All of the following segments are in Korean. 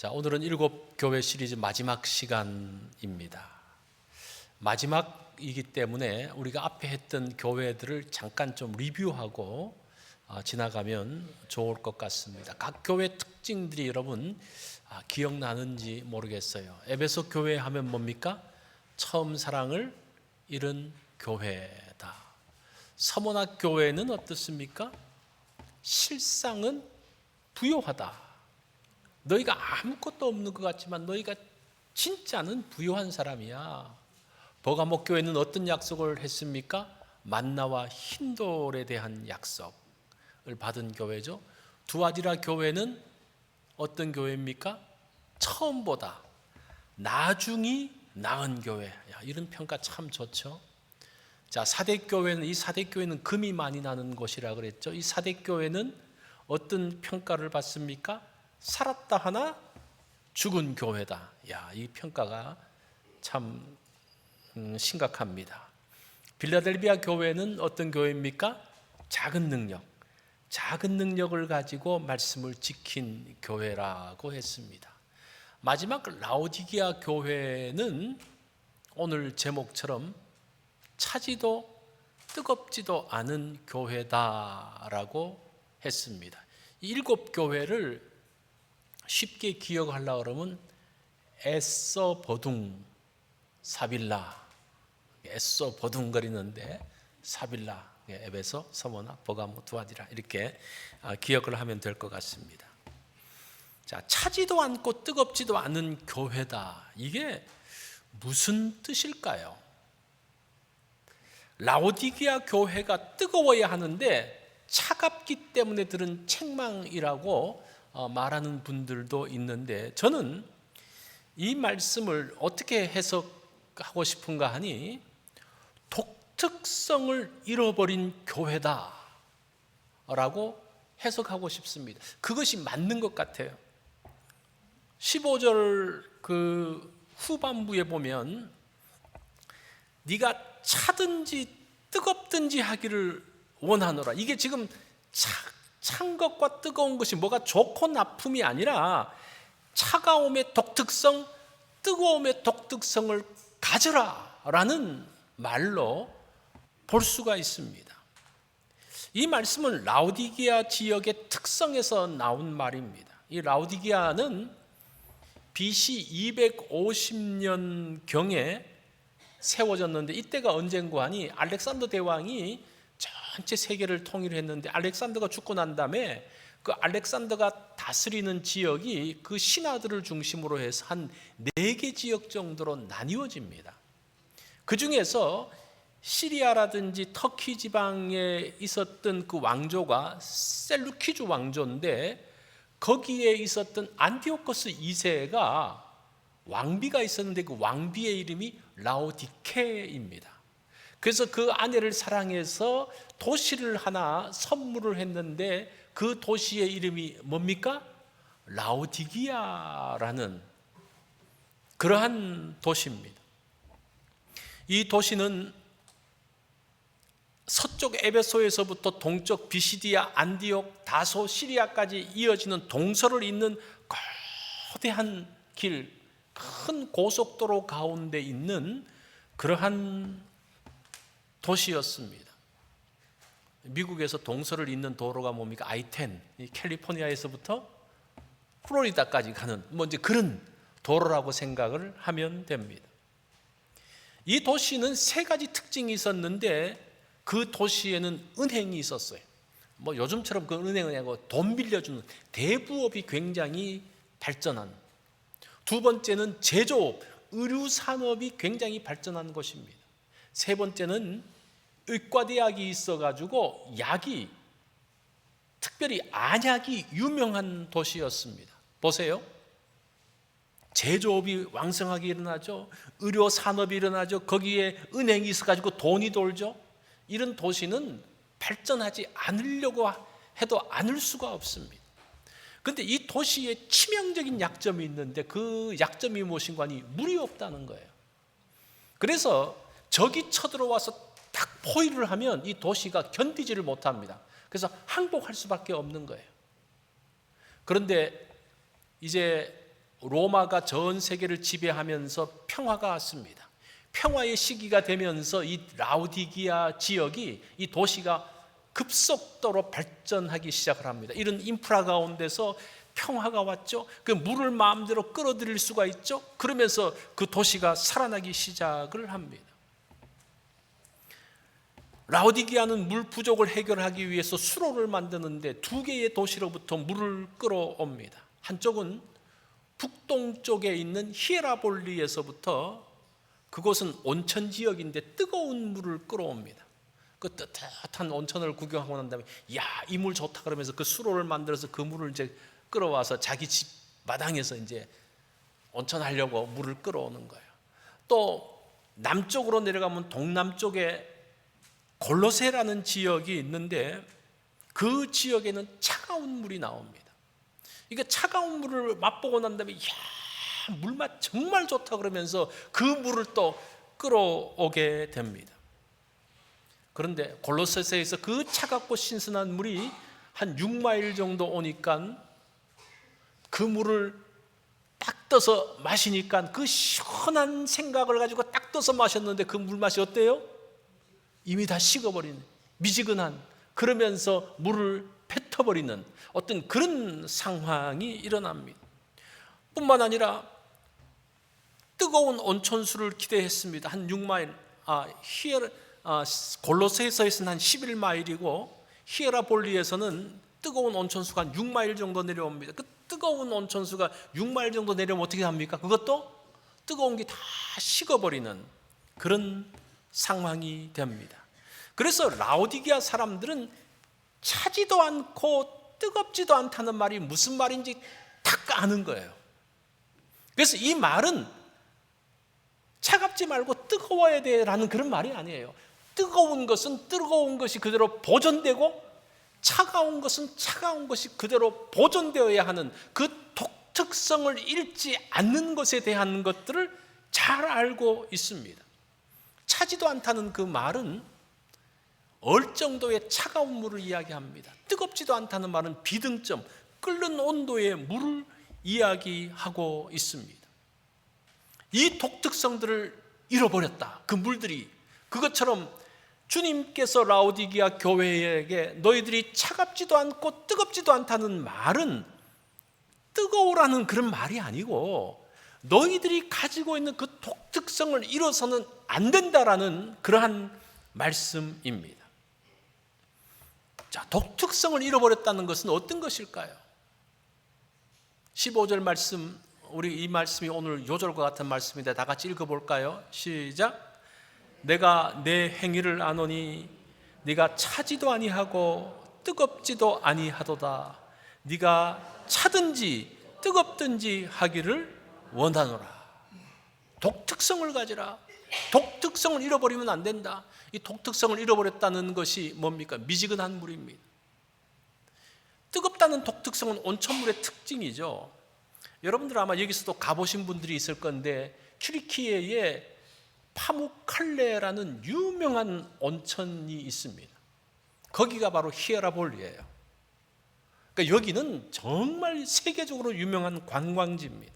자, 오늘은 7교회 시리즈 마지막 시간입니다. 마지막이기 때문에 우리가 앞에 했던 교회들을 잠깐 좀 리뷰하고 지나가면 좋을 것 같습니다. 각 교회 특징들이 여러분 기억나는지 모르겠어요. 에베소 교회 하면 뭡니까? 처음 사랑을 잃은 교회다. 서문학 교회는 어떻습니까? 실상은 부요하다. 너희가 아무것도 없는 것 같지만 너희가 진짜는 부요한 사람이야. 버가목 교회는 어떤 약속을 했습니까? 만나와 흰돌에 대한 약속을 받은 교회죠. 두아디라 교회는 어떤 교회입니까? 처음보다 나중이 나은 교회. 야, 이런 평가 참 좋죠. 자, 사대교회는, 이 사대교회는 금이 많이 나는 곳이라 그랬죠. 이 사대교회는 어떤 평가를 받습니까? 살았다 하나 죽은 교회다. 야, 이 평가가 참 심각합니다. 빌라델비아 교회는 어떤 교회입니까? 작은 능력을 가지고 말씀을 지킨 교회라고 했습니다. 마지막 라오디게아 교회는 오늘 제목처럼 차지도 뜨겁지도 않은 교회다라고 했습니다. 이 7교회를 쉽게 기억하려고 그러면 애써 버둥 사빌라, 애써 버둥거리는데 사빌라, 에베소, 서머나, 버가모, 두아디라 이렇게 기억을 하면 될 것 같습니다. 자, 차지도 않고 뜨겁지도 않은 교회다. 이게 무슨 뜻일까요? 라오디게아 교회가 뜨거워야 하는데 차갑기 때문에 들은 책망이라고 말하는 분들도 있는데, 저는 이 말씀을 어떻게 해석하고 싶은가 하니 독특성을 잃어버린 교회다 라고 해석하고 싶습니다. 그것이 맞는 것 같아요. 15절 그 후반부에 보면 네가 차든지 뜨겁든지 하기를 원하노라. 이게 지금 찬 것과 뜨거운 것이 뭐가 좋고 나쁨이 아니라 차가움의 독특성, 뜨거움의 독특성을 가져라 라는 말로 볼 수가 있습니다. 이 말씀은 라오디게아 지역의 특성에서 나온 말입니다. 이 라오디게아는 BC 250년경에 세워졌는데, 이때가 언젠가 하니 알렉산더 대왕이 전체 세계를 통일했는데, 알렉산더가 죽고 난 다음에 그 알렉산더가 다스리는 지역이 그 신하들을 중심으로 해서 한 4개 지역 정도로 나뉘어집니다. 그 중에서 시리아라든지 터키 지방에 있었던 그 왕조가 셀루키주 왕조인데, 거기에 있었던 안티오코스 2세가 왕비가 있었는데 그 왕비의 이름이 라오디케입니다. 그래서 그 아내를 사랑해서 도시를 하나 선물을 했는데, 그 도시의 이름이 뭡니까? 라오디기아라는 그러한 도시입니다. 이 도시는 서쪽 에베소에서부터 동쪽 비시디아, 안디옥, 다소, 시리아까지 이어지는 동서를 잇는 거대한 길, 큰 고속도로 가운데 있는 그러한 도시였습니다. 미국에서 동서를 잇는 도로가 뭡니까? I-10, 캘리포니아에서부터 플로리다까지 가는 이제 그런 도로라고 생각을 하면 됩니다. 이 도시는 3가지 특징이 있었는데, 그 도시에는 은행이 있었어요. 요즘처럼 그 은행은 아니고 돈 빌려주는 대부업이 굉장히 발전한. 2번째는 제조업, 의류 산업이 굉장히 발전한 곳입니다. 3번째는 의과대학이 있어가지고 약이, 특별히 안약이 유명한 도시였습니다. 보세요. 제조업이 왕성하게 일어나죠. 의료 산업이 일어나죠. 거기에 은행이 있어가지고 돈이 돌죠. 이런 도시는 발전하지 않으려고 해도 않을 수가 없습니다. 그런데 이 도시에 치명적인 약점이 있는데, 그 약점이 무엇인가 하니 물이 없다는 거예요. 그래서 적이 쳐들어와서 딱 포위를 하면 이 도시가 견디지를 못합니다. 그래서 항복할 수밖에 없는 거예요. 그런데 이제 로마가 전 세계를 지배하면서 평화가 왔습니다. 평화의 시기가 되면서 이 라오디기아 지역이, 이 도시가 급속도로 발전하기 시작을 합니다. 이런 인프라 가운데서 평화가 왔죠. 그 물을 마음대로 끌어들일 수가 있죠. 그러면서 그 도시가 살아나기 시작을 합니다. 라오디기아는 물 부족을 해결하기 위해서 수로를 만드는데 두 개의 도시로부터 물을 끌어옵니다. 한쪽은 북동쪽에 있는 히에라볼리에서부터, 그곳은 온천 지역인데 뜨거운 물을 끌어옵니다. 그 뜨뜻한 온천을 구경하고 난 다음에 야, 이 물 좋다 그러면서 그 수로를 만들어서 그 물을 이제 끌어와서 자기 집 마당에서 이제 온천하려고 물을 끌어오는 거예요. 또 남쪽으로 내려가면 동남쪽에 골로세라는 지역이 있는데 그 지역에는 차가운 물이 나옵니다. 이게 차가운 물을 맛보고 난 다음에 야, 물맛 정말 좋다 그러면서 그 물을 또 끌어오게 됩니다. 그런데 골로새에서 그 차갑고 신선한 물이 한 6마일 정도 오니까 그 물을 딱 떠서 마시니까 그 시원한 생각을 가지고 딱 떠서 마셨는데 그 물맛이 어때요? 이미 다 식어버린, 미지근한, 그러면서 물을 뱉어버리는 어떤 그런 상황이 일어납니다. 뿐만 아니라 뜨거운 온천수를 기대했습니다. 한 6마일, 골로새에서는 한 11마일이고 히에라볼리에서는 뜨거운 온천수가 한 6마일 정도 내려옵니다. 그 뜨거운 온천수가 6마일 정도 내려오면 어떻게 합니까? 그것도 뜨거운 게 다 식어버리는 그런 상황이 됩니다. 그래서 라오디게아 사람들은 차지도 않고 뜨겁지도 않다는 말이 무슨 말인지 딱 아는 거예요. 그래서 이 말은 차갑지 말고 뜨거워야 돼라는 그런 말이 아니에요. 뜨거운 것은 뜨거운 것이 그대로 보존되고 차가운 것은 차가운 것이 그대로 보존되어야 하는 그 독특성을 잃지 않는 것에 대한 것들을 잘 알고 있습니다. 차지도 않다는 그 말은 얼 정도의 차가운 물을 이야기합니다. 뜨겁지도 않다는 말은 비등점, 끓는 온도의 물을 이야기하고 있습니다. 이 독특성들을 잃어버렸다. 그 물들이 그것처럼 주님께서 라오디게아 교회에게 너희들이 차갑지도 않고 뜨겁지도 않다는 말은 뜨거우라는 그런 말이 아니고 너희들이 가지고 있는 그 독특성을 잃어서는 안 된다라는 그러한 말씀입니다. 자, 독특성을 잃어버렸다는 것은 어떤 것일까요? 15절 말씀, 우리 이 말씀이 오늘 요절과 같은 말씀인데 다 같이 읽어볼까요? 시작. 내가 내 행위를 아노니 네가 차지도 아니하고 뜨겁지도 아니하도다. 네가 차든지 뜨겁든지 하기를 원하노라. 독특성을 가지라. 독특성을 잃어버리면 안 된다. 이 독특성을 잃어버렸다는 것이 뭡니까? 미지근한 물입니다. 뜨겁다는 독특성은 온천물의 특징이죠. 여러분들 아마 여기서도 가보신 분들이 있을 건데 튀르키예에 파무칼레라는 유명한 온천이 있습니다. 거기가 바로 히에라볼리예요. 그러니까 여기는 정말 세계적으로 유명한 관광지입니다.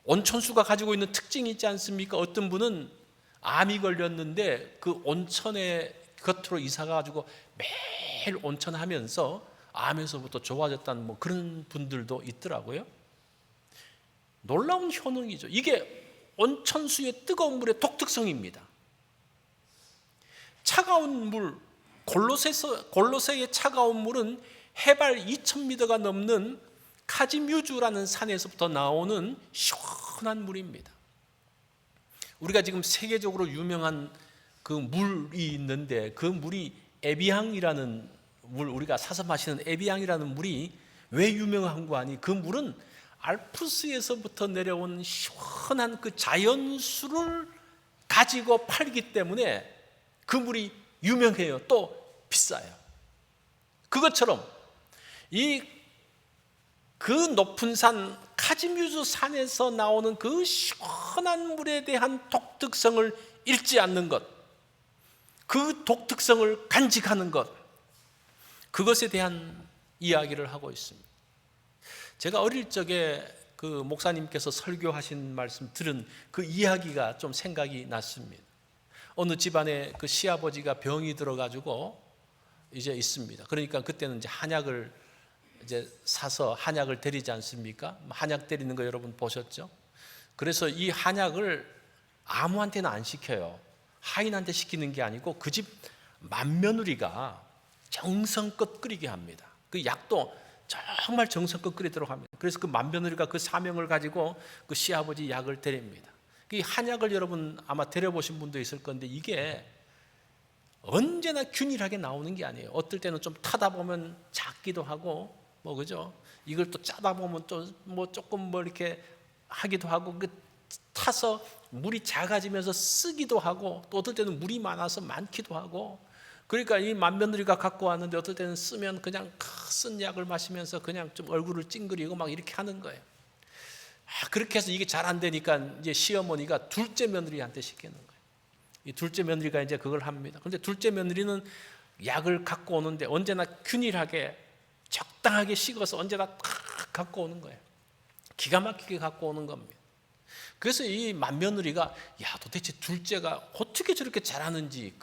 온천수가 가지고 있는 특징이 있지 않습니까? 어떤 분은 암이 걸렸는데 그 온천의 곁으로 이사가지고 매일 온천하면서 암에서부터 좋아졌다는 뭐 그런 분들도 있더라고요. 놀라운 효능이죠. 이게 온천수의 뜨거운 물의 독특성입니다. 차가운 물, 골로새의 차가운 물은 해발 2000m가 넘는 카지뮤주라는 산에서부터 나오는 시원한 물입니다. 우리가 지금 세계적으로 유명한 그 물이 있는데 그 물이 에비앙이라는 물, 우리가 사서 마시는 에비앙이라는 물이 왜 유명한 거 아니? 그 물은 알프스에서부터 내려온 시원한 그 자연수를 가지고 팔기 때문에 그 물이 유명해요. 또 비싸요. 그것처럼 그 높은 산 카지뮤주 산에서 나오는 그 시원한 물에 대한 독특성을 잃지 않는 것, 그 독특성을 간직하는 것, 그것에 대한 이야기를 하고 있습니다. 제가 어릴 적에 그 목사님께서 설교하신 말씀 들은 그 이야기가 좀 생각이 났습니다. 어느 집안에 그 시아버지가 병이 들어가지고 이제 있습니다. 그러니까 그때는 이제 한약을 이제 사서 한약을 때리지 않습니까? 한약 때리는 거 여러분 보셨죠? 그래서 이 한약을 아무한테나 안 시켜요. 하인한테 시키는 게 아니고 그 집 맏며느리가 정성껏 끓이게 합니다. 그 약도 정말 정성껏 끓이도록 합니다. 그래서 그 맏며느리가 그 사명을 가지고 그 시아버지 약을 때립니다. 이 한약을 여러분 아마 데려보신 분도 있을 건데 이게 언제나 균일하게 나오는 게 아니에요. 어떨 때는 좀 타다 보면 작기도 하고 뭐 그죠? 이걸 또 짜다 보면 또 뭐 조금 뭐 이렇게 하기도 하고 그 타서 물이 작아지면서 쓰기도 하고 또 어떨 때는 물이 많아서 많기도 하고 그러니까 이 맏며느리가 갖고 왔는데 어떨 때는 쓰면 그냥 쓴 약을 마시면서 그냥 좀 얼굴을 찡그리고 막 이렇게 하는 거예요. 그렇게 해서 이게 잘 안 되니까 이제 시어머니가 둘째 며느리한테 시키는 거예요. 이 둘째 며느리가 이제 그걸 합니다. 그런데 둘째 며느리는 약을 갖고 오는데 언제나 균일하게 적당하게 식어서 언제나 탁 갖고 오는 거예요. 기가 막히게 갖고 오는 겁니다. 그래서 이 맏며느리가 야 도대체 둘째가 어떻게 저렇게 잘하는지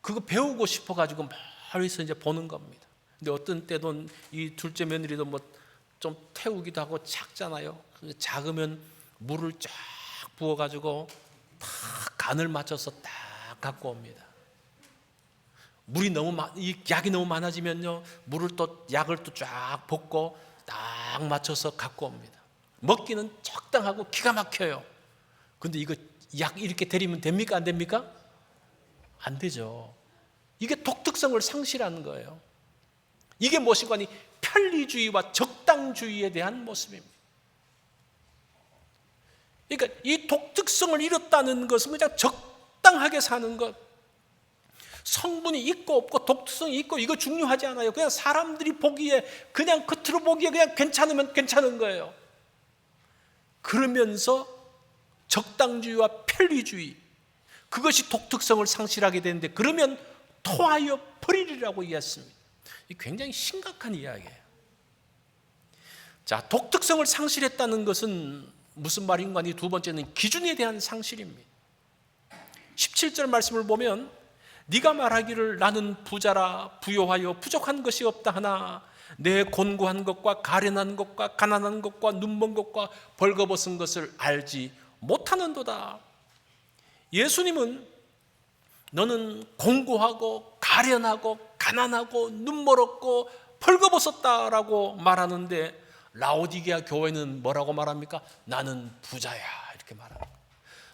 그거 배우고 싶어가지고 멀리서 이제 보는 겁니다. 근데 어떤 때는 이 둘째 며느리도 뭐 좀 태우기도 하고 작잖아요. 작으면 물을 쫙 부어가지고 딱 간을 맞춰서 딱 갖고 옵니다. 물이 이 약이 너무 많아지면요 물을 또 약을 또 쫙 붓고 딱 맞춰서 갖고 옵니다. 먹기는 적당하고 기가 막혀요. 근데 이거 약 이렇게 데리면 됩니까 안 됩니까? 안 되죠. 이게 독특성을 상실하는 거예요. 이게 무엇인가 하니 편리주의와 적당주의에 대한 모습입니다. 그러니까 이 독특성을 잃었다는 것은 그냥 적당하게 사는 것, 성분이 있고 없고 독특성이 있고 이거 중요하지 않아요. 그냥 사람들이 보기에 그냥 겉으로 보기에 그냥 괜찮으면 괜찮은 거예요. 그러면서 적당주의와 편리주의 그것이 독특성을 상실하게 되는데 그러면 토하여 버리리라고 이해했습니다. 이 굉장히 심각한 이야기예요. 자, 독특성을 상실했다는 것은 무슨 말인가 하니 두 번째는 기준에 대한 상실입니다. 17절 말씀을 보면 네가 말하기를 나는 부자라 부요하여 부족한 것이 없다 하나 내 곤고한 것과 가련한 것과 가난한 것과 눈먼 것과 벌거벗은 것을 알지 못하는도다. 예수님은 너는 공고하고 가련하고 가난하고 눈멀었고 벌거벗었다라고 말하는데 라오디게아 교회는 뭐라고 말합니까? 나는 부자야 이렇게 말합니다.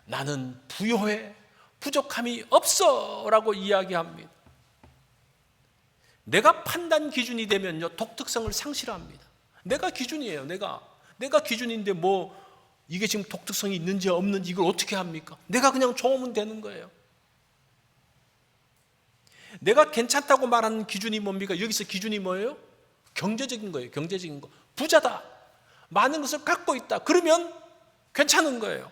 나는 부요해 부족함이 없어 라고 이야기합니다. 내가 판단 기준이 되면요 독특성을 상실합니다. 내가 기준이에요. 내가 기준인데 뭐 이게 지금 독특성이 있는지 없는지 이걸 어떻게 합니까? 내가 그냥 좋으면 되는 거예요. 내가 괜찮다고 말하는 기준이 뭡니까? 여기서 기준이 뭐예요? 경제적인 거예요. 경제적인 거. 부자다. 많은 것을 갖고 있다. 그러면 괜찮은 거예요.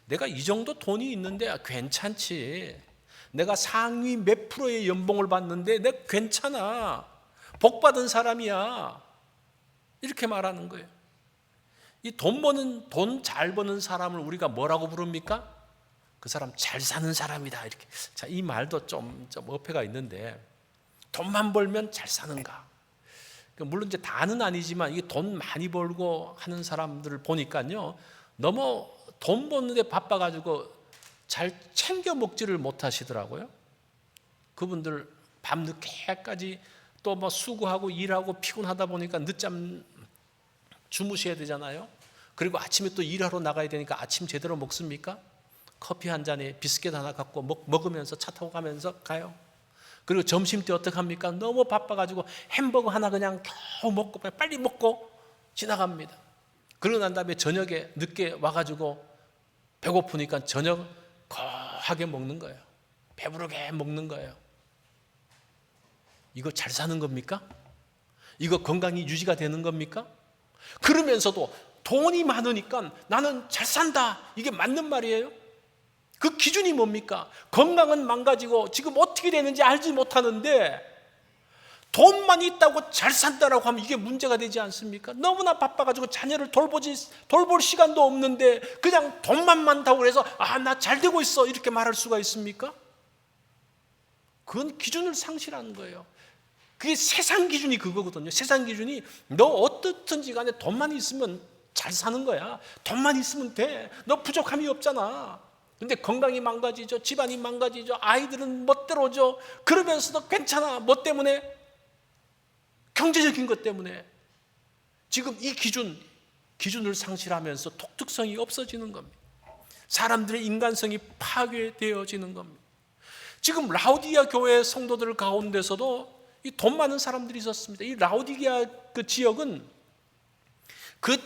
내가 이 정도 돈이 있는데 괜찮지. 내가 상위 몇 프로의 연봉을 받는데 내가 괜찮아. 복 받은 사람이야. 이렇게 말하는 거예요. 이 돈 잘 버는 사람을 우리가 뭐라고 부릅니까? 그 사람 잘 사는 사람이다. 이렇게. 자, 이 말도 좀 어폐가 있는데 돈만 벌면 잘 사는가? 물론 이제 다는 아니지만 이게 돈 많이 벌고 하는 사람들을 보니까요 너무 돈 버는데 바빠가지고 잘 챙겨 먹지를 못하시더라고요. 그분들 밤늦게까지 또 뭐 수고하고 일하고 피곤하다 보니까 늦잠 주무셔야 되잖아요. 그리고 아침에 또 일하러 나가야 되니까 아침 제대로 먹습니까? 커피 한 잔에 비스켓 하나 갖고 먹으면서 차 타고 가면서 가요. 그리고 점심 때 어떡합니까? 너무 바빠가지고 햄버거 하나 그냥 겨우 먹고 빨리 먹고 지나갑니다. 그러고 난 다음에 저녁에 늦게 와가지고 배고프니까 저녁 거하게 먹는 거예요. 배부르게 먹는 거예요. 이거 잘 사는 겁니까? 이거 건강이 유지가 되는 겁니까? 그러면서도 돈이 많으니까 나는 잘 산다. 이게 맞는 말이에요? 그 기준이 뭡니까? 건강은 망가지고 지금 어떻게 되는지 알지 못하는데 돈만 있다고 잘 산다라고 하면 이게 문제가 되지 않습니까? 너무나 바빠가지고 자녀를 돌볼 시간도 없는데 그냥 돈만 많다고 해서 나 잘 되고 있어 이렇게 말할 수가 있습니까? 그건 기준을 상실하는 거예요. 그게 세상 기준이 그거거든요. 세상 기준이 너 어떻든지 간에 돈만 있으면 잘 사는 거야. 돈만 있으면 돼. 너 부족함이 없잖아. 근데 건강이 망가지죠. 집안이 망가지죠. 아이들은 멋대로죠. 그러면서도 괜찮아. 뭐 때문에? 경제적인 것 때문에. 지금 이 기준을 상실하면서 독특성이 없어지는 겁니다. 사람들의 인간성이 파괴되어지는 겁니다. 지금 라오디게아 교회 성도들 가운데서도 이 돈 많은 사람들이 있었습니다. 이 라오디게아 그 지역은 그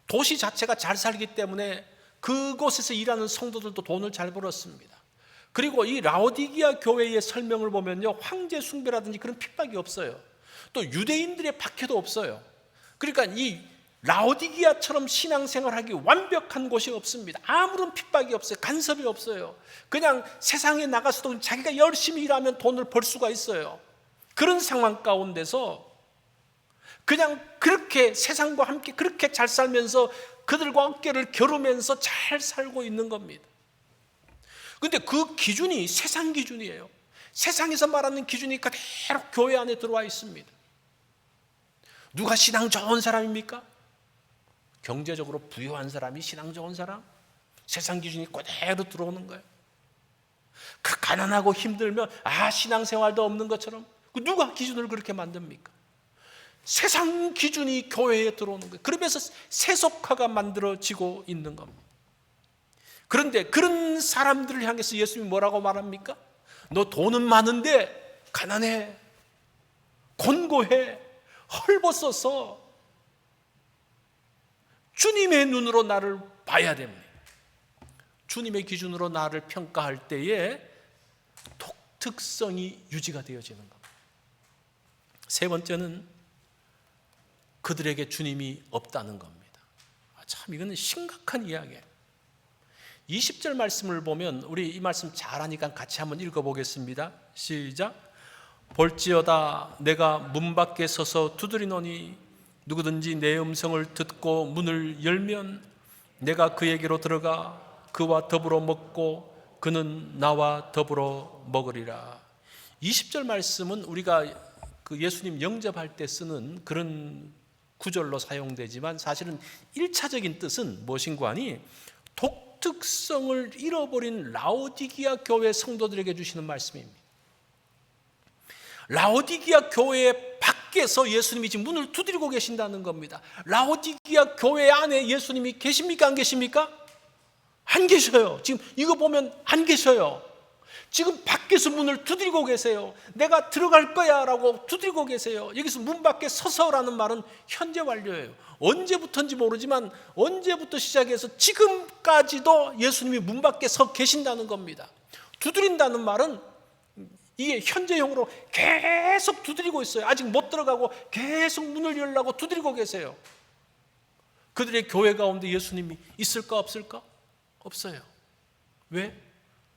도시 자체가 잘 살기 때문에 그곳에서 일하는 성도들도 돈을 잘 벌었습니다. 그리고 이 라오디게아 교회의 설명을 보면요, 황제 숭배라든지 그런 핍박이 없어요. 또 유대인들의 박해도 없어요. 그러니까 이 라오디게아처럼 신앙생활하기 완벽한 곳이 없습니다. 아무런 핍박이 없어요. 간섭이 없어요. 그냥 세상에 나가서도 자기가 열심히 일하면 돈을 벌 수가 있어요. 그런 상황 가운데서 그냥 그렇게 세상과 함께 그렇게 잘 살면서 그들과 어깨를 겨루면서 잘 살고 있는 겁니다. 그런데 그 기준이 세상 기준이에요. 세상에서 말하는 기준이 그대로 교회 안에 들어와 있습니다. 누가 신앙 좋은 사람입니까? 경제적으로 부유한 사람이 신앙 좋은 사람? 세상 기준이 그대로 들어오는 거예요. 그 가난하고 힘들면 신앙생활도 없는 것처럼 누가 기준을 그렇게 만듭니까? 세상 기준이 교회에 들어오는 거예요. 그러면서 세속화가 만들어지고 있는 겁니다. 그런데 그런 사람들을 향해서 예수님이 뭐라고 말합니까? 너 돈은 많은데 가난해, 곤고해, 헐벗어서 주님의 눈으로 나를 봐야 됩니다. 주님의 기준으로 나를 평가할 때에 독특성이 유지가 되어지는 겁니다. 세 번째는 그들에게 주님이 없다는 겁니다. 참 이거는 심각한 이야기예요. 20절 말씀을 보면 우리 이 말씀 잘하니까 같이 한번 읽어보겠습니다. 시작. 볼지어다 내가 문 밖에 서서 두드리노니 누구든지 내 음성을 듣고 문을 열면 내가 그에게로 들어가 그와 더불어 먹고 그는 나와 더불어 먹으리라. 20절 말씀은 우리가 그 예수님 영접할 때 쓰는 그런 구절로 사용되지만 사실은 1차적인 뜻은 무엇인가 하니 독특성을 잃어버린 라오디게아 교회 성도들에게 주시는 말씀입니다. 라오디게아 교회 밖에서 예수님이 지금 문을 두드리고 계신다는 겁니다. 라오디게아 교회 안에 예수님이 계십니까? 안 계십니까? 안 계셔요. 지금 이거 보면 안 계셔요. 지금 밖에서 문을 두드리고 계세요. 내가 들어갈 거야 라고 두드리고 계세요. 여기서 문 밖에 서서라는 말은 현재 완료예요. 언제부터인지 모르지만 언제부터 시작해서 지금까지도 예수님이 문 밖에 서 계신다는 겁니다. 두드린다는 말은 이게 현재형으로 계속 두드리고 있어요. 아직 못 들어가고 계속 문을 열라고 두드리고 계세요. 그들의 교회 가운데 예수님이 있을까 없을까? 없어요. 왜?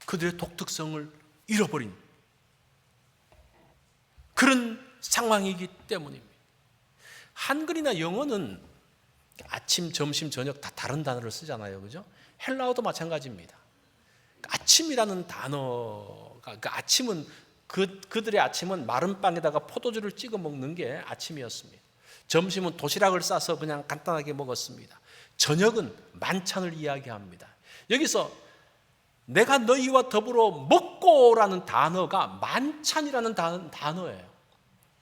그들의 독특성을 잃어버린 그런 상황이기 때문입니다. 한글이나 영어는 아침, 점심, 저녁 다 다른 단어를 쓰잖아요. 그죠? 헬라어도 마찬가지입니다. 아침이라는 단어가, 그 아침은 그들의 아침은 마른 빵에다가 포도주를 찍어 먹는 게 아침이었습니다. 점심은 도시락을 싸서 그냥 간단하게 먹었습니다. 저녁은 만찬을 이야기합니다. 여기서 내가 너희와 더불어 먹고라는 단어가 만찬이라는 단어예요.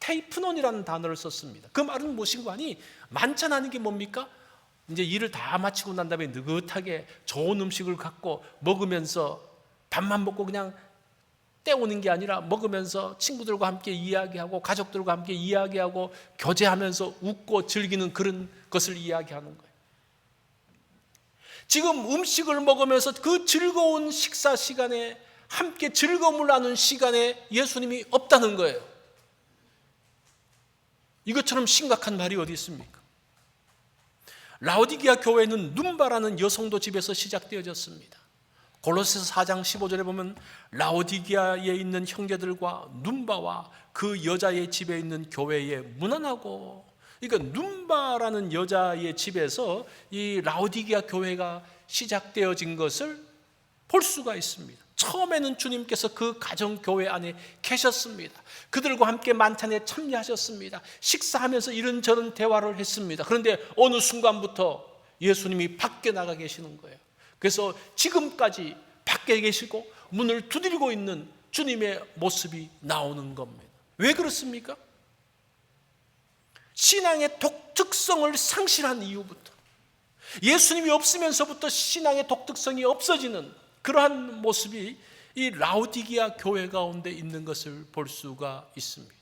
테이프논이라는 단어를 썼습니다. 그 말은 무엇인가 하니 만찬하는 게 뭡니까? 이제 일을 다 마치고 난 다음에 느긋하게 좋은 음식을 갖고 먹으면서 밥만 먹고 그냥 때우는 게 아니라 먹으면서 친구들과 함께 이야기하고 가족들과 함께 이야기하고 교제하면서 웃고 즐기는 그런 것을 이야기하는 거예요. 지금 음식을 먹으면서 그 즐거운 식사 시간에 함께 즐거움을 나눈 시간에 예수님이 없다는 거예요. 이것처럼 심각한 말이 어디 있습니까? 라오디게아 교회는 눈바라는 여성도 집에서 시작되어졌습니다. 골로새서 4장 15절에 보면 라오디게아에 있는 형제들과 눈바와 그 여자의 집에 있는 교회에 문안하고, 그러니까 눈바라는 여자의 집에서 이 라오디게아 교회가 시작되어진 것을 볼 수가 있습니다. 처음에는 주님께서 그 가정교회 안에 계셨습니다. 그들과 함께 만찬에 참여하셨습니다. 식사하면서 이런저런 대화를 했습니다. 그런데 어느 순간부터 예수님이 밖에 나가 계시는 거예요. 그래서 지금까지 밖에 계시고 문을 두드리고 있는 주님의 모습이 나오는 겁니다. 왜 그렇습니까? 신앙의 독특성을 상실한 이후부터, 예수님이 없으면서부터 신앙의 독특성이 없어지는 그러한 모습이 이 라오디게아 교회 가운데 있는 것을 볼 수가 있습니다.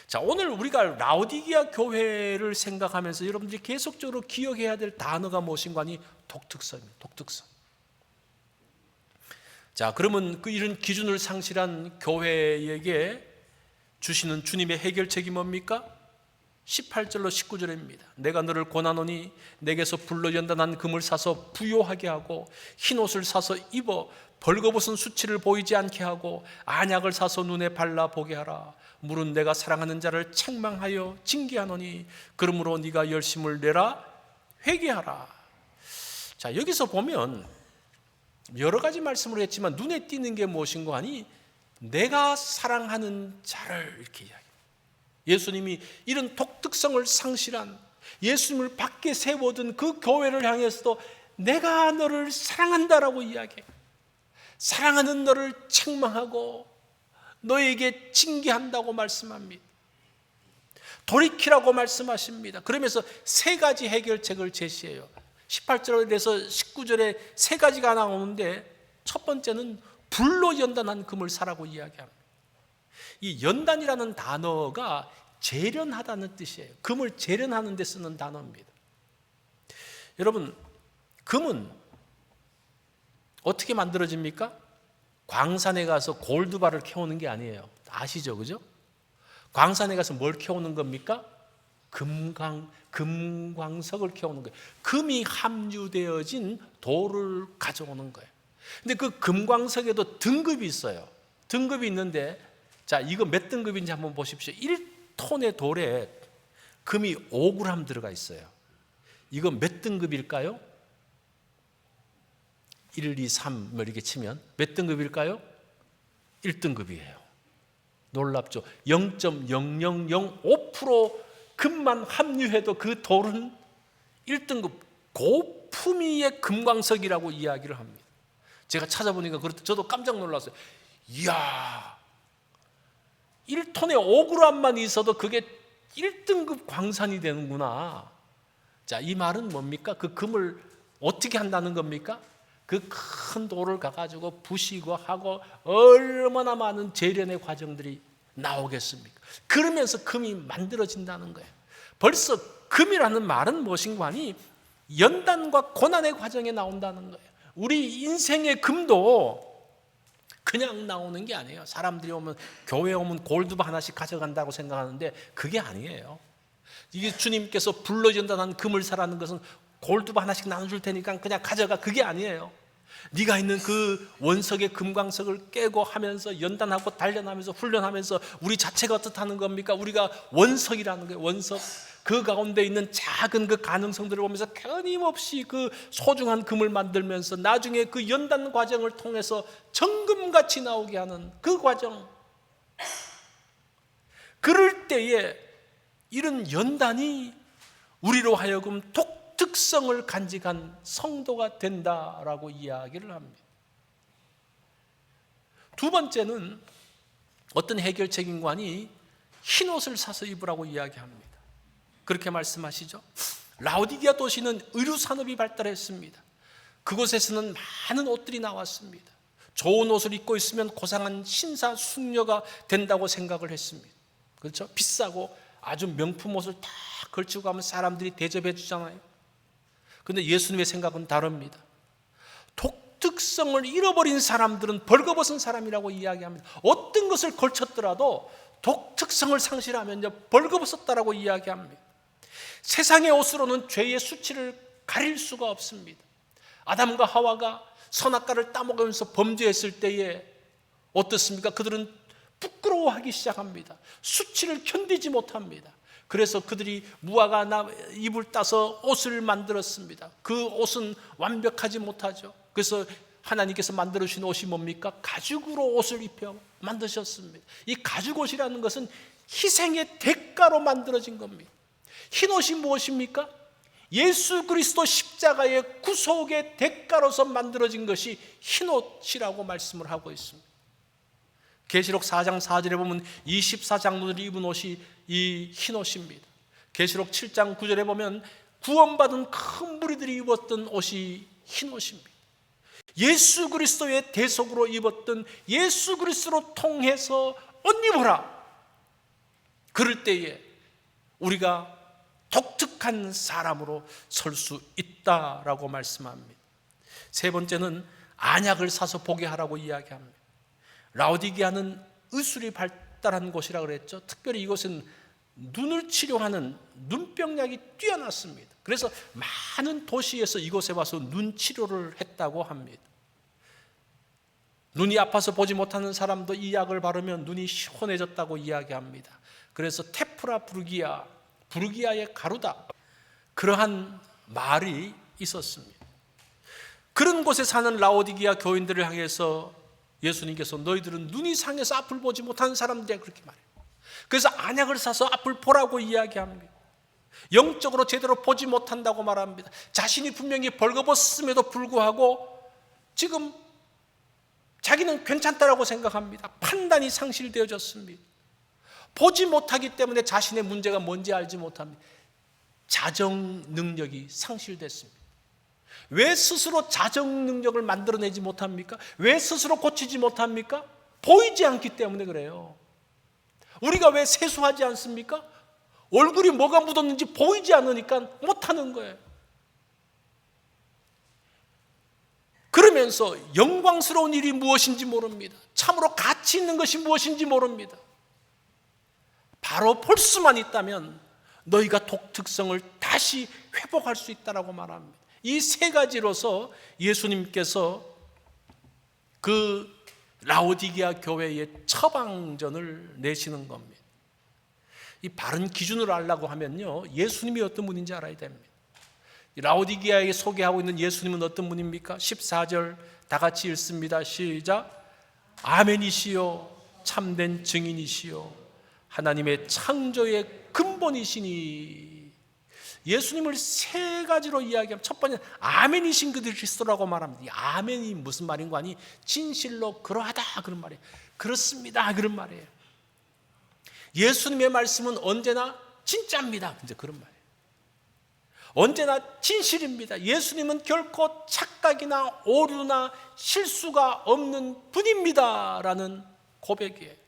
자, 오늘 우리가 라오디게아 교회를 생각하면서 여러분들이 계속적으로 기억해야 될 단어가 무엇인가 하니 독특성입니다. 독특성. 자, 그러면 이런 기준을 상실한 교회에게 주시는 주님의 해결책이 뭡니까? 18절로 19절입니다. 내가 너를 권하노니 내게서 불로 연단한 금을 사서 부요하게 하고 흰옷을 사서 입어 벌거벗은 수치를 보이지 않게 하고 안약을 사서 눈에 발라 보게 하라. 물은 내가 사랑하는 자를 책망하여 징계하노니 그러므로 네가 열심을 내라 회개하라. 자, 여기서 보면 여러 가지 말씀을 했지만 눈에 띄는 게 무엇인가 하니 내가 사랑하는 자를 이렇게 이야기해요. 예수님이 이런 독특성을 상실한, 예수님을 밖에 세워둔 그 교회를 향해서도 내가 너를 사랑한다라고 이야기해요. 사랑하는 너를 책망하고 너에게 징계한다고 말씀합니다. 돌이키라고 말씀하십니다. 그러면서 세 가지 해결책을 제시해요. 18절에서 19절에 세 가지가 나오는데 첫 번째는 불로 연단한 금을 사라고 이야기합니다. 이 연단이라는 단어가 재련하다는 뜻이에요. 금을 재련하는 데 쓰는 단어입니다. 여러분, 금은 어떻게 만들어집니까? 광산에 가서 골드바를 캐오는 게 아니에요. 아시죠? 그죠? 광산에 가서 뭘 캐오는 겁니까? 금광석을 캐오는 거예요. 금이 함유되어진 돌을 가져오는 거예요. 근데 그 금광석에도 등급이 있어요. 등급이 있는데, 자, 이거 몇 등급인지 한번 보십시오. 1톤의 돌에 금이 5g 들어가 있어요. 이거 몇 등급일까요? 1, 2, 3 이렇게 치면 몇 등급일까요? 1등급이에요. 놀랍죠? 0.0005% 금만 함유해도 그 돌은 1등급 고품위의 금광석이라고 이야기를 합니다. 제가 찾아보니까 저도 깜짝 놀랐어요. 이야, 1톤에 5g만 있어도 그게 1등급 광산이 되는구나. 자, 이 말은 뭡니까? 그 금을 어떻게 한다는 겁니까? 그 큰 돌을 가가지고 부시고 하고 얼마나 많은 재련의 과정들이 나오겠습니까? 그러면서 금이 만들어진다는 거예요. 벌써 금이라는 말은 무엇인가 하니 연단과 고난의 과정에 나온다는 거예요. 우리 인생의 금도 그냥 나오는 게 아니에요. 사람들이 오면, 교회에 오면 골드바 하나씩 가져간다고 생각하는데 그게 아니에요. 이게 주님께서 불로 연단한 금을 사라는 것은 골드바 하나씩 나눠줄 테니까 그냥 가져가, 그게 아니에요. 네가 있는 그 원석의 금광석을 깨고 하면서 연단하고 단련하면서 훈련하면서 우리 자체가 어떻다는 겁니까? 우리가 원석이라는 거예요. 원석. 그 가운데 있는 작은 그 가능성들을 보면서 끊임없이 그 소중한 금을 만들면서 나중에 그 연단 과정을 통해서 정금같이 나오게 하는 그 과정. 그럴 때에 이런 연단이 우리로 하여금 독특성을 간직한 성도가 된다라고 이야기를 합니다. 두 번째는 어떤 해결책인관이 흰옷을 사서 입으라고 이야기합니다. 그렇게 말씀하시죠. 라오디게아 도시는 의류 산업이 발달했습니다. 그곳에서는 많은 옷들이 나왔습니다. 좋은 옷을 입고 있으면 고상한 신사 숙녀가 된다고 생각을 했습니다. 그렇죠? 비싸고 아주 명품 옷을 다 걸치고 가면 사람들이 대접해 주잖아요. 그런데 예수님의 생각은 다릅니다. 독특성을 잃어버린 사람들은 벌거벗은 사람이라고 이야기합니다. 어떤 것을 걸쳤더라도 독특성을 상실하면요 벌거벗었다라고 이야기합니다. 세상의 옷으로는 죄의 수치를 가릴 수가 없습니다. 아담과 하와가 선악과를 따먹으면서 범죄했을 때에 어떻습니까? 그들은 부끄러워하기 시작합니다. 수치를 견디지 못합니다. 그래서 그들이 무화과 잎을 따서 옷을 만들었습니다. 그 옷은 완벽하지 못하죠. 그래서 하나님께서 만들어주신 옷이 뭡니까? 가죽으로 옷을 입혀 만드셨습니다. 이 가죽옷이라는 것은 희생의 대가로 만들어진 겁니다. 흰옷이 무엇입니까? 예수 그리스도 십자가의 구속의 대가로서 만들어진 것이 흰옷이라고 말씀을 하고 있습니다. 계시록 4장 4절에 보면 24장로들이 입은 옷이 이 흰옷입니다. 계시록 7장 9절에 보면 구원받은 큰 무리들이 입었던 옷이 흰옷입니다. 예수 그리스도의 대속으로 입었던, 예수 그리스도로 통해서 옷 입어라. 그럴 때에 우리가 독특한 사람으로 설 수 있다라고 말씀합니다. 세 번째는 안약을 사서 보게 하라고 이야기합니다. 라오디게아는 의술이 발달한 곳이라고 그랬죠. 특별히 이곳은 눈을 치료하는 눈병약이 뛰어났습니다. 그래서 많은 도시에서 이곳에 와서 눈 치료를 했다고 합니다. 눈이 아파서 보지 못하는 사람도 이 약을 바르면 눈이 시원해졌다고 이야기합니다. 그래서 테프라 부르기아, 부르기아의 가루다, 그러한 말이 있었습니다. 그런 곳에 사는 라오디게아 교인들을 향해서 예수님께서 너희들은 눈이 상해서 앞을 보지 못하는 사람들이야, 그렇게 말해요. 그래서 안약을 사서 앞을 보라고 이야기합니다. 영적으로 제대로 보지 못한다고 말합니다. 자신이 분명히 벌거벗음에도 불구하고 지금 자기는 괜찮다라고 생각합니다. 판단이 상실되어졌습니다. 보지 못하기 때문에 자신의 문제가 뭔지 알지 못합니다. 자정 능력이 상실됐습니다. 왜 스스로 자정 능력을 만들어내지 못합니까? 왜 스스로 고치지 못합니까? 보이지 않기 때문에 그래요. 우리가 왜 세수하지 않습니까? 얼굴이 뭐가 묻었는지 보이지 않으니까 못하는 거예요. 그러면서 영광스러운 일이 무엇인지 모릅니다. 참으로 가치 있는 것이 무엇인지 모릅니다. 바로 볼 수만 있다면 너희가 독특성을 다시 회복할 수 있다라고 말합니다. 이 세 가지로서 예수님께서 그 라오디게아 교회의 처방전을 내시는 겁니다. 이 바른 기준을 알려고 하면요, 예수님이 어떤 분인지 알아야 됩니다. 라오디게아에게 소개하고 있는 예수님은 어떤 분입니까? 14절 다 같이 읽습니다. 시작. 아멘이시요 참된 증인이시요 하나님의 창조의 근본이시니. 예수님을 세 가지로 이야기하면, 첫 번째는 아멘이신 그리스도라고 말합니다. 이 아멘이 무슨 말인 거 아니? 진실로 그러하다 그런 말이에요. 그렇습니다 그런 말이에요. 예수님의 말씀은 언제나 진짜입니다, 이제 그런 말이에요. 언제나 진실입니다. 예수님은 결코 착각이나 오류나 실수가 없는 분입니다라는 고백이에요.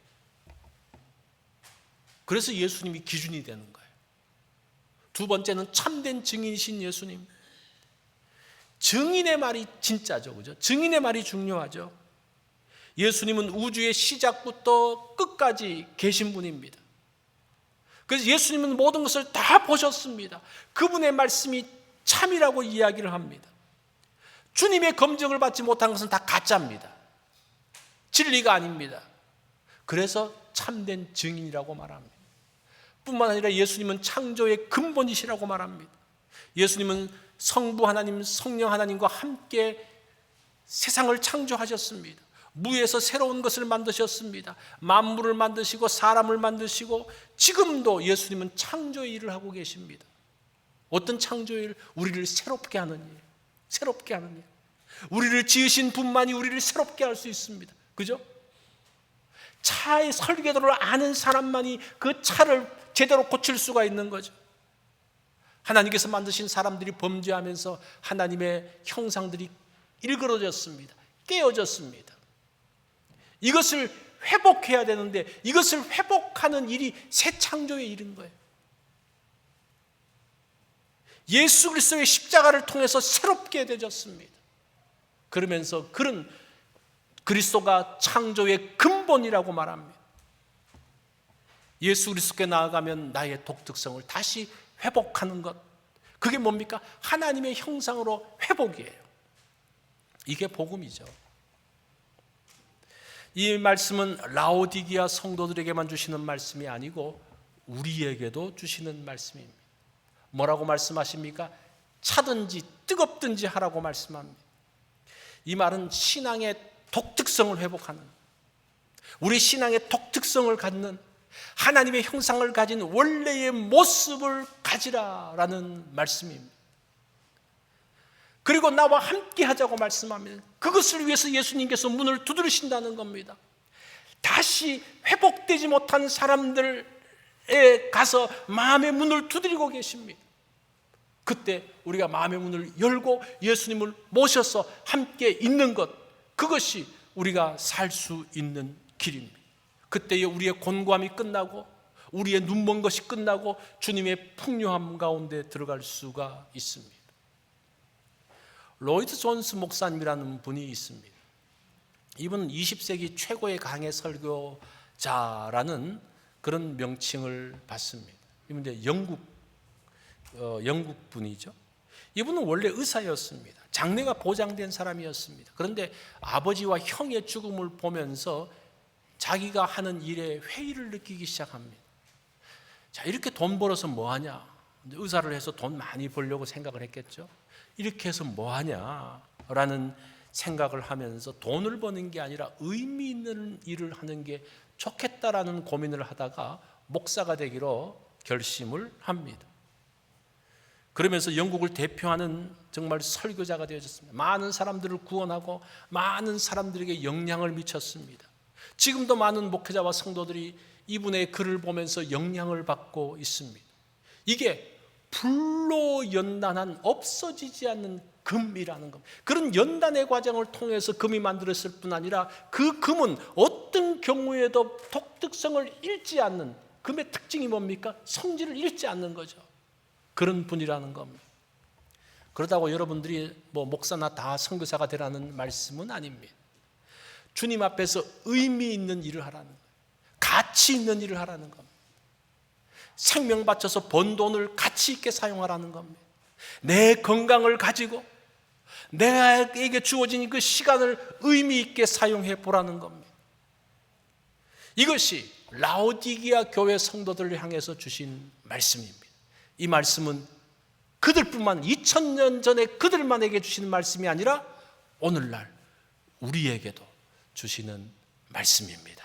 그래서 예수님이 기준이 되는 거예요. 두 번째는 참된 증인이신 예수님. 증인의 말이 진짜죠, 그죠? 증인의 말이 중요하죠. 예수님은 우주의 시작부터 끝까지 계신 분입니다. 그래서 예수님은 모든 것을 다 보셨습니다. 그분의 말씀이 참이라고 이야기를 합니다. 주님의 검증을 받지 못한 것은 다 가짜입니다. 진리가 아닙니다. 그래서 참된 증인이라고 말합니다. 뿐만 아니라 예수님은 창조의 근본이시라고 말합니다. 예수님은 성부 하나님, 성령 하나님과 함께 세상을 창조하셨습니다. 무에서 새로운 것을 만드셨습니다. 만물을 만드시고 사람을 만드시고, 지금도 예수님은 창조의 일을 하고 계십니다. 어떤 창조의 일? 우리를 새롭게 하는 일. 새롭게 하는 일. 우리를 지으신 분만이 우리를 새롭게 할 수 있습니다. 그죠? 차의 설계도를 아는 사람만이 그 차를 제대로 고칠 수가 있는 거죠. 하나님께서 만드신 사람들이 범죄하면서 하나님의 형상들이 일그러졌습니다. 깨어졌습니다. 이것을 회복해야 되는데, 이것을 회복하는 일이 새 창조의 일인 거예요. 예수 그리스도의 십자가를 통해서 새롭게 되졌습니다. 그러면서 그런 그리스도가 창조의 근본이라고 말합니다. 예수 그리스도께 나아가면 나의 독특성을 다시 회복하는 것, 그게 뭡니까? 하나님의 형상으로 회복이에요. 이게 복음이죠. 이 말씀은 라오디게아 성도들에게만 주시는 말씀이 아니고 우리에게도 주시는 말씀입니다. 뭐라고 말씀하십니까? 차든지 뜨겁든지 하라고 말씀합니다. 이 말은 신앙의 독특성을 회복하는, 우리 신앙의 독특성을 갖는, 하나님의 형상을 가진 원래의 모습을 가지라라는 말씀입니다. 그리고 나와 함께 하자고 말씀합니다. 그것을 위해서 예수님께서 문을 두드리신다는 겁니다. 다시 회복되지 못한 사람들에 가서 마음의 문을 두드리고 계십니다. 그때 우리가 마음의 문을 열고 예수님을 모셔서 함께 있는 것, 그것이 우리가 살 수 있는 길입니다. 그때에 우리의 곤고함이 끝나고 우리의 눈먼 것이 끝나고 주님의 풍요함 가운데 들어갈 수가 있습니다. 로이드 존스 목사님이라는 분이 있습니다. 이분은 20세기 최고의 강해 설교자라는 그런 명칭을 받습니다. 이분은 이제 영국 분이죠. 이분은 원래 의사였습니다. 장래가 보장된 사람이었습니다. 그런데 아버지와 형의 죽음을 보면서 자기가 하는 일에 회의를 느끼기 시작합니다. 자, 이렇게 돈 벌어서 뭐하냐? 의사를 해서 돈 많이 벌려고 생각을 했겠죠. 이렇게 해서 뭐하냐라는 생각을 하면서 돈을 버는 게 아니라 의미 있는 일을 하는 게 좋겠다라는 고민을 하다가 목사가 되기로 결심을 합니다. 그러면서 영국을 대표하는 정말 설교자가 되어졌습니다. 많은 사람들을 구원하고 많은 사람들에게 영향을 미쳤습니다. 지금도 많은 목회자와 성도들이 이분의 글을 보면서 영향을 받고 있습니다. 이게 불로 연단한 없어지지 않는 금이라는 겁니다. 그런 연단의 과정을 통해서 금이 만들었을 뿐 아니라 그 금은 어떤 경우에도 독특성을 잃지 않는, 금의 특징이 뭡니까? 성질을 잃지 않는 거죠. 그런 분이라는 겁니다. 그렇다고 여러분들이 뭐 목사나 다 선교사가 되라는 말씀은 아닙니다. 주님 앞에서 의미 있는 일을 하라는 거예요. 가치 있는 일을 하라는 겁니다. 생명 바쳐서 번 돈을 가치 있게 사용하라는 겁니다. 내 건강을 가지고 내게 주어진 그 시간을 의미 있게 사용해 보라는 겁니다. 이것이 라오디게아 교회 성도들을 향해서 주신 말씀입니다. 이 말씀은 그들뿐만 2000년 전에 그들만에게 주시는 말씀이 아니라 오늘날 우리에게도 주시는 말씀입니다.